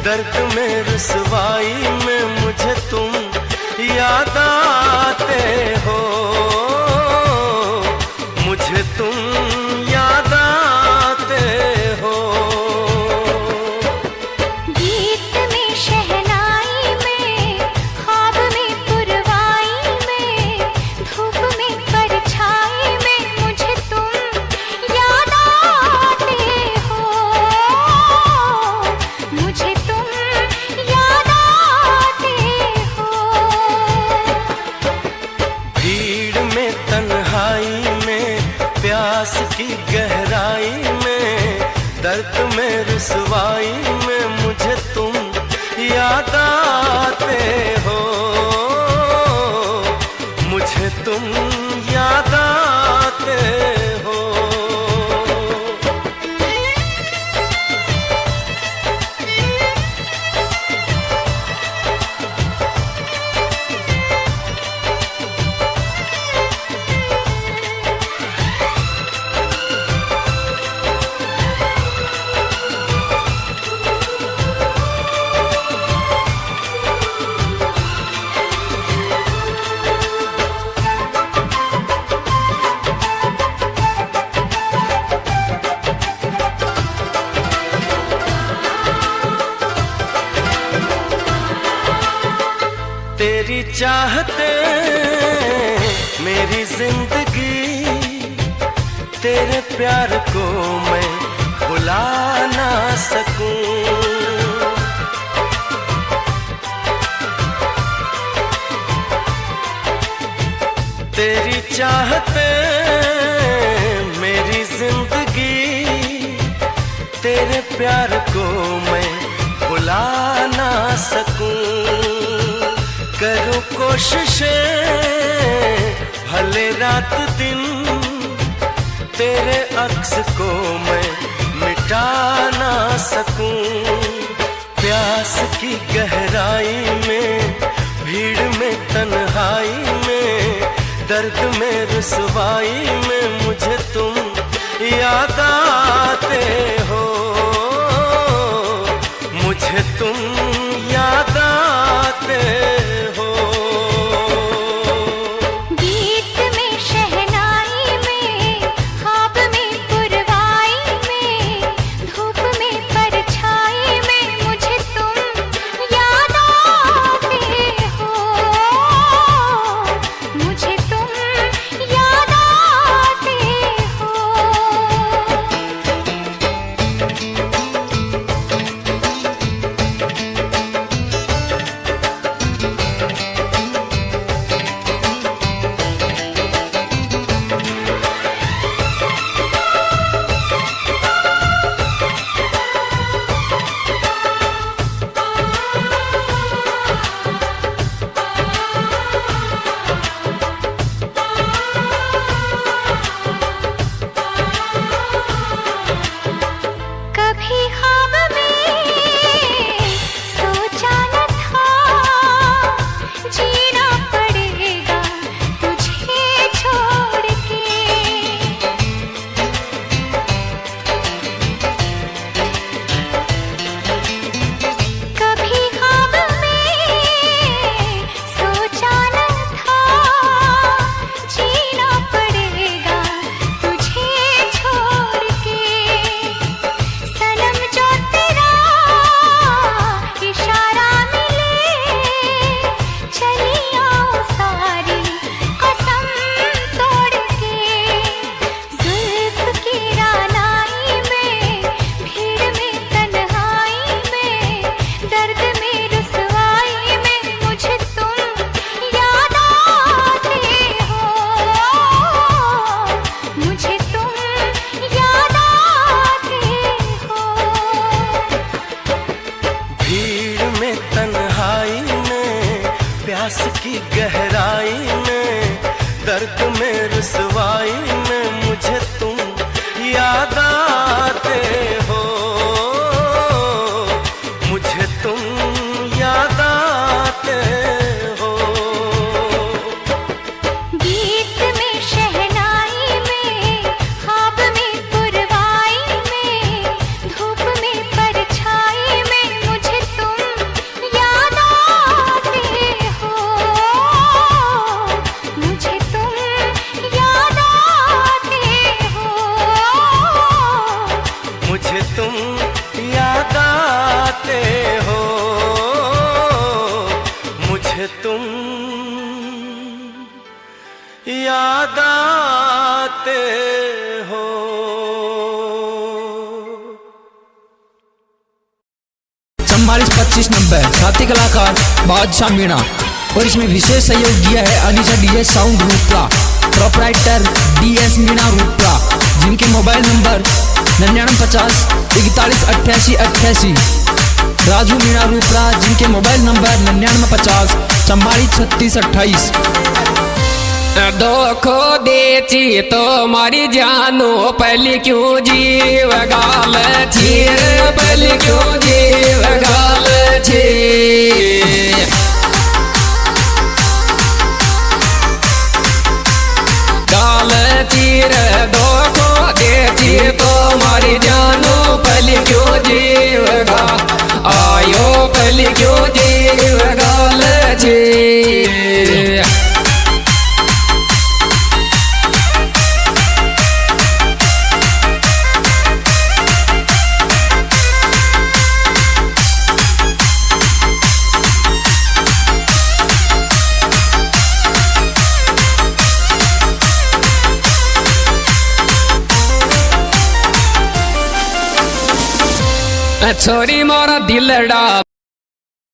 दर्द में रुसवाई में मुझे तुम याद आते हो, मुझे तुम याद आते हो। गीत में शहनाई में, ख्वाब में पुरवाई में, धूप में परछाई में मुझे तुम याद आते हो, मुझे तुम याद आते हो। भीड़ में तन्हाई में, प्यास की गहराई में, दर्द में रुसवाई में मुझे तुम याद आते हो, मुझे तुम याद आते हो। तेरी चाहते मेरी जिंदगी, तेरे प्यार को मैं भुला ना सकूं। तेरी चाहते मेरी जिंदगी, तेरे प्यार को मैं भुला ना सकूं। करूं कोशिशें भले रात दिन, तेरे अक्स को मैं मिटा ना सकूं। प्यास की गहराई में, भीड़ में तन्हाई में, दर्द में रुसवाई में मुझे तुम याद आते हो, मुझे तुम याद आते हो। गीत में शहनाई में, ख्वाब में पुरवाई में, धूप में परछाई में मुझे तुम याद आते हो, मुझे तुम याद आते हो। कभी ख्वाब में सोचा न था, जीना पड़ेगा तुझे छोड़ के। कभी ख्वाब में सोचा न था, जीना पड़ेगा तुझे छोड़ के। सनम जो तेरा इशारा मिले, चली आओ सारी कसम तोड़ के। जुल्फ की रानाई में, भीड़ में तन्हाई में, दर्द में रुसवाई में मुझे तुम याद आते हो, मुझे तुम याद आते हो। भीड़ में तन्हाई में, प्यास की गहराई में, दर्द में रुसवाई में मुझे तुम याद आते हो, मुझे तुम याद आते हो। गीत में शहनाई में, ख्वाब में पुरवाई में, धूप में परछाई में मुझे तुम याद आते हो। चम्बालीस 2590 साथी कलाकार बादशाह मीणा और इसमें विशेष सहयोग दिया है Anisha DJ sound Rupla, proprietor DS Meena Rupla, जिनके मोबाइल नंबर 9950 41 88 88। राजू मीणा रूपला, जिनके मोबाइल नंबर 9950 44 36 28। धोखो देती तो मारी जानो पहले क्यों जीव गाल छी, पहले क्यों जीव गाल छी। गाल चीर धोखो देती तो मारी जानो पहले क्यों जीव गा आयो पहले क्यों जीव गाल छी। छोरी मोरा दिलड़ा